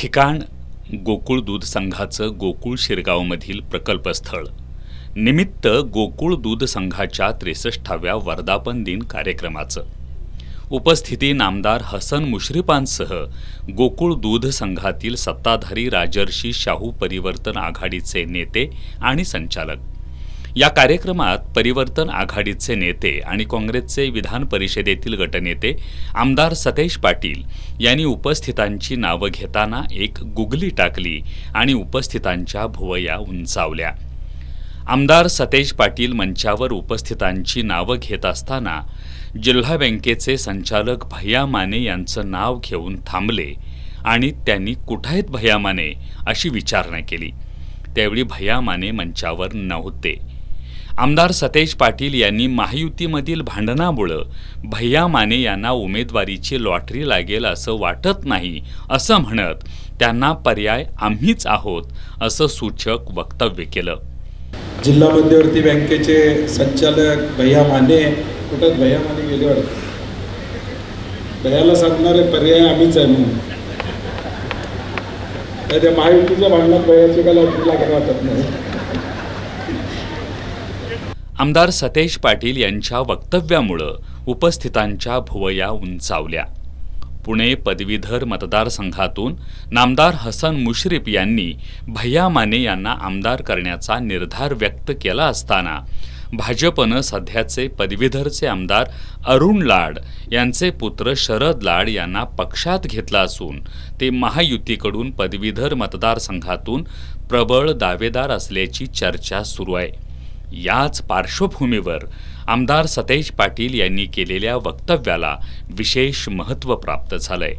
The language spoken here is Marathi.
ठिकाण गोकुळ दूध संघाचं गोकुळ शिरगावमधील प्रकल्पस्थळ. निमित्त गोकुळ दूध संघाच्या 63व्या वर्धापन दिन कार्यक्रमाचं. उपस्थिती नामदार हसन मुश्रीफांसह गोकुळ दूध संघातील सत्ताधारी राजर्षी शाहू परिवर्तन आघाडीचे नेते आणि संचालक. या कार्यक्रमात परिवर्तन आघाडीचे नेते आणि काँग्रेसचे विधान परिषदेतील गटनेते आमदार सतेज पाटील यांनी उपस्थितांची नावं घेताना एक गुगली टाकली आणि उपस्थितांच्या भुवया उंचावल्या. आमदार सतेज पाटील मंचावर उपस्थितांची नावं घेत असताना जिल्हा बँकेचे संचालक भैया माने यांचं नाव घेऊन थांबले आणि त्यांनी "कुठायत भैया माने?" अशी विचारणा केली. त्यावेळी भैया माने मंचावर नव्हते. आमदार सतेज पाटील यांनी महायुतीमधील भांडणामुळं भैया माने यांना उमेदवारीची लॉटरी लागेल असं वाटत नाही असं म्हणत त्यांना पर्याय आम्हीच आहोत असं सूचक वक्तव्य केलं. जिल्हा मध्यवर्ती बँकेचे संचालक भैया माने, कुठं भैया माने गेले वाटतं, भैयाला सांगणारे पर्याय आम्हीच आहे म्हणून. त्या महायुतीच्या भांडणात भैयाची काय लॉटरी लागेल वाटत नाही. आमदार सतेज पाटील यांच्या वक्तव्यामुळं उपस्थितांच्या भुवया उंचावल्या. पुणे पदवीधर मतदारसंघातून नामदार हसन मुश्रीफ यांनी भैया माने यांना आमदार करण्याचा निर्धार व्यक्त केला असताना भाजपनं सध्याचे पदवीधरचे आमदार अरुण लाड यांचे पुत्र शरद लाड यांना पक्षात घेतला असून ते महायुतीकडून पदवीधर मतदारसंघातून प्रबळ दावेदार असल्याची चर्चा सुरू आहे. याच पार्श्वभूमीवर आमदार सतेज पाटील यांनी केलेल्या वक्तव्याला विशेष महत्त्व प्राप्त झालंय.